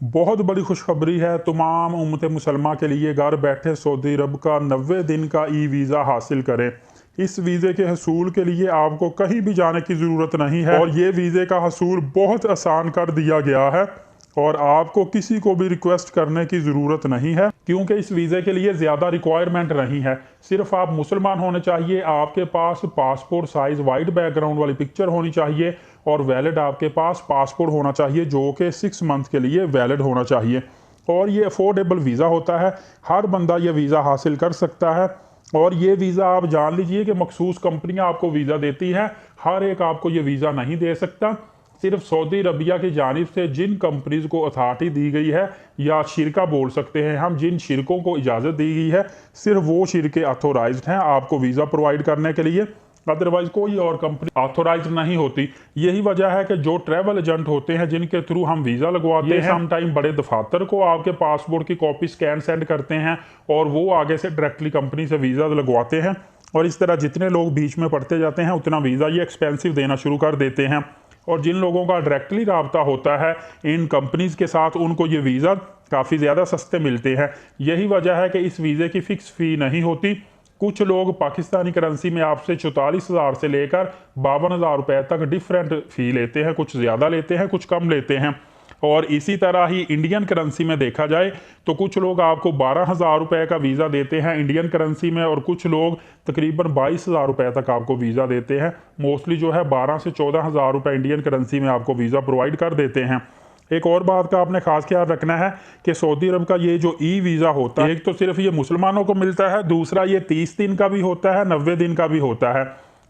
बहुत बड़ी खुशखबरी है तमाम उम्मत मुसलमा के लिए। घर बैठे सऊदी अरब का 90 दिन का ई वीज़ा हासिल करें। इस वीज़े के हसूल के लिए आपको कहीं भी जाने की ज़रूरत नहीं है और ये वीज़े का हसूल बहुत आसान कर दिया गया है और आपको किसी को भी रिक्वेस्ट करने की ज़रूरत नहीं है, क्योंकि इस वीज़े के लिए ज़्यादा रिक्वायरमेंट नहीं है। सिर्फ आप मुसलमान होने चाहिए, आपके पास पासपोर्ट साइज़ वाइट बैकग्राउंड वाली पिक्चर होनी चाहिए और वैलिड आपके पास पासपोर्ट होना चाहिए जो कि 6 मंथ के लिए वैलिड होना चाहिए। और ये अफोर्डेबल वीज़ा होता है, हर बंदा ये वीज़ा हासिल कर सकता है। और ये वीज़ा आप जान लीजिए कि मखसूस कंपनियां आपको वीज़ा देती है, हर एक आपको ये वीज़ा नहीं दे सकता। सिर्फ सऊदी अरबिया की जानिब से जिन कंपनीज को अथॉरिटी दी गई है, या शिरका बोल सकते हैं हम, जिन शिरकों को इजाज़त दी गई है, सिर्फ वो शिरके ऑथोराइज्ड हैं आपको वीज़ा प्रोवाइड करने के लिए। अदरवाइज कोई और कंपनी ऑथोराइज नहीं होती। यही वजह है कि जो ट्रैवल एजेंट होते हैं जिनके थ्रू हम वीज़ा लगवाते हैं, सम टाइम बड़े दफातर को आपके पासपोर्ट की कॉपी स्कैन सेंड करते हैं और वो आगे से डायरेक्टली कंपनी से वीज़ा लगवाते हैं। और इस तरह जितने लोग बीच में पड़ते जाते हैं उतना वीज़ा ये एक्सपेंसिव देना शुरू कर देते हैं। और जिन लोगों का डायरेक्टली रब्ता होता है इन कंपनीज के साथ, उनको ये वीज़ा काफ़ी ज़्यादा सस्ते मिलते हैं। यही वजह है कि इस वीज़े की फ़िक्स फ़ी नहीं होती। कुछ लोग पाकिस्तानी करेंसी में आपसे 44,000 से लेकर 52,000 रुपए तक डिफरेंट फ़ी लेते हैं, कुछ ज़्यादा लेते हैं, कुछ कम लेते हैं। और इसी तरह ही इंडियन करेंसी में देखा जाए तो कुछ लोग आपको 12,000 रुपए का वीज़ा देते हैं इंडियन करेंसी में, और कुछ लोग तकरीबन 22,000 रुपए तक आपको वीज़ा देते हैं। मोस्टली जो है 12 से 14,000 रुपए इंडियन करेंसी में आपको वीज़ा प्रोवाइड कर देते हैं। एक और बात का आपने खास ख्याल रखना है कि सऊदी अरब का ये जो ई वीज़ा होता है, एक तो सिर्फ ये मुसलमानों को मिलता है, दूसरा ये 30 दिन का भी होता है, 90 दिन का भी होता है।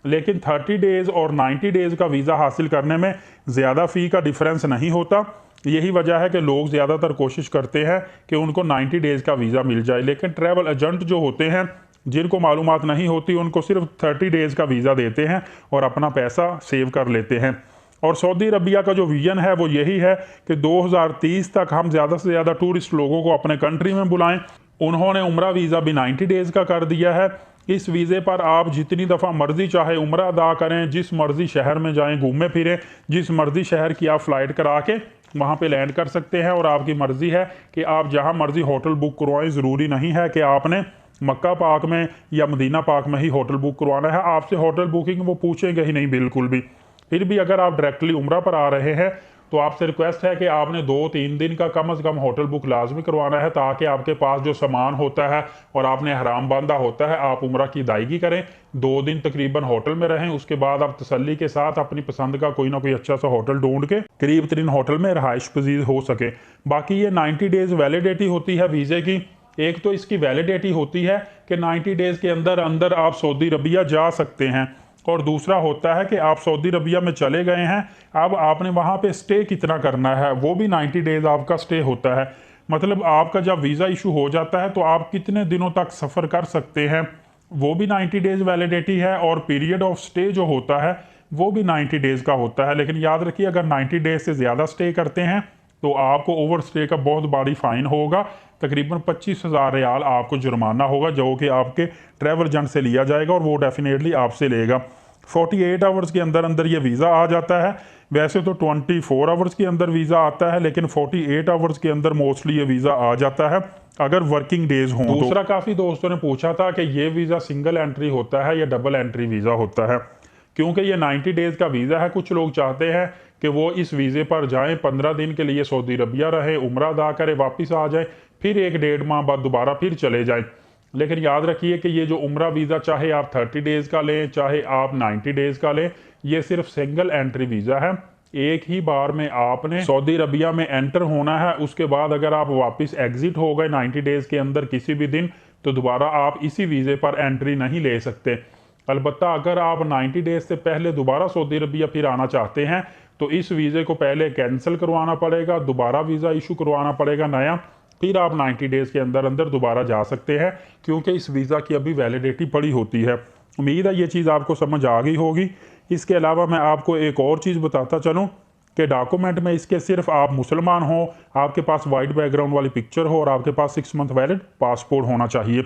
लेकिन 30 डेज़ और 90 डेज़ का वीज़ा हासिल करने में ज़्यादा फ़ी का डिफरेंस नहीं होता। यही वजह है कि लोग ज़्यादातर कोशिश करते हैं कि उनको 90 डेज़ का वीज़ा मिल जाए। लेकिन ट्रैवल एजेंट जो होते हैं जिनको मालूमात नहीं होती, उनको सिर्फ 30 डेज़ का वीज़ा देते हैं और अपना पैसा सेव कर लेते हैं। और सऊदी अरबिया का जो विजन है वो यही है कि 2030 तक हम ज़्यादा से ज़्यादा टूरिस्ट लोगों को अपने कंट्री में बुलाएं। उन्होंने उम्रा वीज़ा भी 90 डेज़ का कर दिया है। इस वीज़े पर आप जितनी दफ़ा मर्ज़ी चाहे उम्रा अदा करें, जिस मर्ज़ी शहर में जाएं, घूमें फिरें, जिस मर्ज़ी शहर की आप फ़्लाइट करा के वहाँ पे लैंड कर सकते हैं। और आपकी मर्ज़ी है कि आप जहाँ मर्ज़ी होटल बुक करवाएं। ज़रूरी नहीं है कि आपने मक्का पाक में या मदीना पाक में ही होटल बुक करवाना है। आपसे होटल बुकिंग वो पूछेंगे ही नहीं बिल्कुल भी। फिर भी अगर आप डायरेक्टली उम्रा पर आ रहे हैं तो आपसे रिक्वेस्ट है कि आपने 2-3 दिन का कम से कम होटल बुक लाजमी करवाना है, ताकि आपके पास जो सामान होता है और आपने हराम बांधा होता है, आप उम्रा की अदायगी करें। 2 दिन तकरीबन होटल में रहें, उसके बाद आप तसल्ली के साथ अपनी पसंद का कोई ना कोई अच्छा सा होटल ढूंढ के करीब तरीन होटल में रहाइश पजीर हो सके। बाकी ये 90 डेज़ वैलिडिटी होती है वीज़े की। एक तो इसकी वैलिडिटी होती है कि 90 डेज़ के अंदर अंदर आप सऊदी अरबिया जा सकते हैं, और दूसरा होता है कि आप सऊदी अरबिया में चले गए हैं, अब आपने वहाँ पे स्टे कितना करना है, वो भी 90 डेज़ आपका स्टे होता है। मतलब आपका जब वीज़ा इशू हो जाता है तो आप कितने दिनों तक सफ़र कर सकते हैं, वो भी 90 डेज़ वैलिडिटी है। और पीरियड ऑफ स्टे जो होता है वो भी 90 डेज़ का होता है। लेकिन याद रखिए, अगर 90 डेज़ से ज़्यादा स्टे करते हैं तो आपको ओवर स्टे का बहुत बड़ी फ़ाइन होगा। तकरीबन 25,000 रियाल आपको जुर्माना होगा, जो कि आपके ट्रैवल एजेंट से लिया जाएगा और वो डेफिनेटली आपसे लेगा। 48 आवर्स के अंदर अंदर ये वीज़ा आ जाता है। वैसे तो 24 आवर्स के अंदर वीज़ा आता है, लेकिन 48 आवर्स के अंदर मोस्टली ये वीज़ा आ जाता है अगर वर्किंग डेज हों। दूसरा, काफ़ी दोस्तों ने पूछा था कि ये वीज़ा सिंगल एंट्री होता है या डबल एंट्री वीज़ा होता है। क्योंकि ये 90 डेज़ का वीज़ा है, कुछ लोग चाहते हैं कि वो इस वीज़े पर जाएं, 15 दिन के लिए सऊदी अरबिया रहें, उम्रा अदा करें, वापस आ जाएं, फिर 1-1.5 माह बाद दोबारा फिर चले जाएं। लेकिन याद रखिए कि ये जो उम्रा वीज़ा, चाहे आप 30 डेज़ का लें चाहे आप 90 डेज़ का लें, ये सिर्फ सिंगल एंट्री वीज़ा है। एक ही बार में आपने सऊदी अरबिया में एंटर होना है। उसके बाद अगर आप वापस एग्जिट हो गए 90 डेज़ के अंदर किसी भी दिन, तो दोबारा आप इसी वीज़े पर एंट्री नहीं ले सकते। अलबत्ता अगर आप 90 डेज़ से पहले दोबारा सऊदी अरबिया फिर आना चाहते हैं तो इस वीज़े को पहले कैंसिल करवाना पड़ेगा, दोबारा वीज़ा इशू करवाना पड़ेगा नया, फिर आप 90 डेज़ के अंदर अंदर दोबारा जा सकते हैं, क्योंकि इस वीज़ा की अभी वैलिडिटी पड़ी होती है। उम्मीद है ये चीज़ आपको समझ आ गई होगी। इसके अलावा मैं आपको एक और चीज़ बताता चलूँ कि डॉक्यूमेंट में इसके सिर्फ आप मुसलमान हो, आपके पास वाइट बैकग्राउंड वाली पिक्चर हो और आपके पास 6 मंथ वैलिड पासपोर्ट होना चाहिए।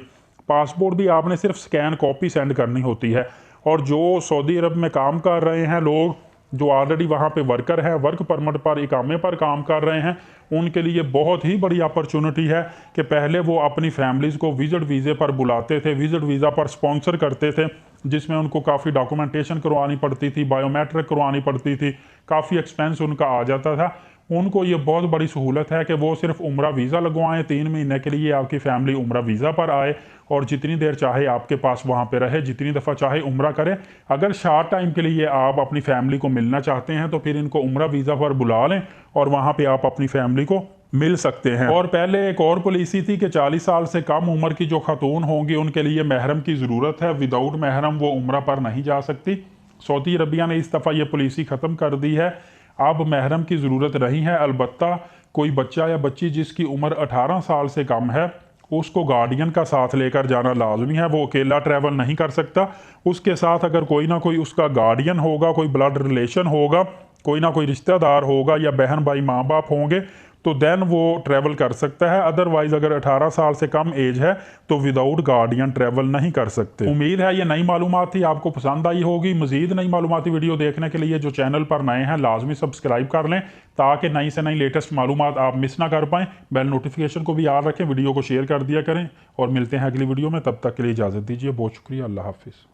पासपोर्ट भी आपने सिर्फ स्कैन कॉपी सेंड करनी होती है। और जो सऊदी अरब में काम कर रहे हैं लोग, जो ऑलरेडी वहाँ पे वर्कर हैं, वर्क परमिट पर इकामे पर काम कर रहे हैं, उनके लिए बहुत ही बड़ी अपॉर्चुनिटी है कि पहले वो अपनी फैमिलीज़ को विजिट वीज़े पर बुलाते थे, विजिट वीज़ा पर स्पॉन्सर करते थे, जिसमें उनको काफ़ी डॉक्यूमेंटेशन करवानी पड़ती थी, बायोमेट्रिक करवानी पड़ती थी, काफ़ी एक्सपेंस उनका आ जाता था। उनको ये बहुत बड़ी सहूलत है कि वो सिर्फ उम्रा वीज़ा लगवाएं, 3 महीने के लिए आपकी फैमिली उम्रा वीज़ा पर आए और जितनी देर चाहे आपके पास वहाँ पे रहे, जितनी दफ़ा चाहे उम्रा करे। अगर शार्ट टाइम के लिए आप अपनी फैमिली को मिलना चाहते हैं तो फिर इनको उम्रा वीज़ा पर बुला लें और वहाँ पे आप अपनी फैमिली को मिल सकते हैं। और पहले एक और पॉलिसी थी कि 40 साल से कम उम्र की जो खातून होंगी उनके लिए महरम की ज़रूरत है, विदाउट महरम वो उम्रा पर नहीं जा सकती। सऊदी अरबिया ने इस दफ़ा ये पॉलिसी ख़त्म कर दी है, अब महरम की ज़रूरत नहीं है। अलबत्ता कोई बच्चा या बच्ची जिसकी उम्र 18 साल से कम है उसको गार्डियन का साथ लेकर जाना लाजमी है, वो अकेला ट्रैवल नहीं कर सकता। उसके साथ अगर कोई ना कोई उसका गार्डियन होगा, कोई ब्लड रिलेशन होगा, कोई ना कोई रिश्तेदार होगा या बहन भाई माँ बाप होंगे तो देन वो ट्रैवल कर सकता है। अदरवाइज अगर 18 साल से कम एज है तो विदाउट गार्डियन ट्रैवल नहीं कर सकते। उम्मीद है ये नई मालूमात थी आपको पसंद आई होगी। मजीद नई मालूमाती वीडियो देखने के लिए जो चैनल पर नए हैं लाजमी सब्सक्राइब कर लें ताकि नई से नई लेटेस्ट मालूमात आप मिस ना कर पाएँ। बेल नोटिफिकेशन को भी याद रखें, वीडियो को शेयर कर दिया करें और मिलते हैं अगली वीडियो में। तब तक के लिए इजाज़त दीजिए, बहुत शुक्रिया, अल्लाह हाफिज़।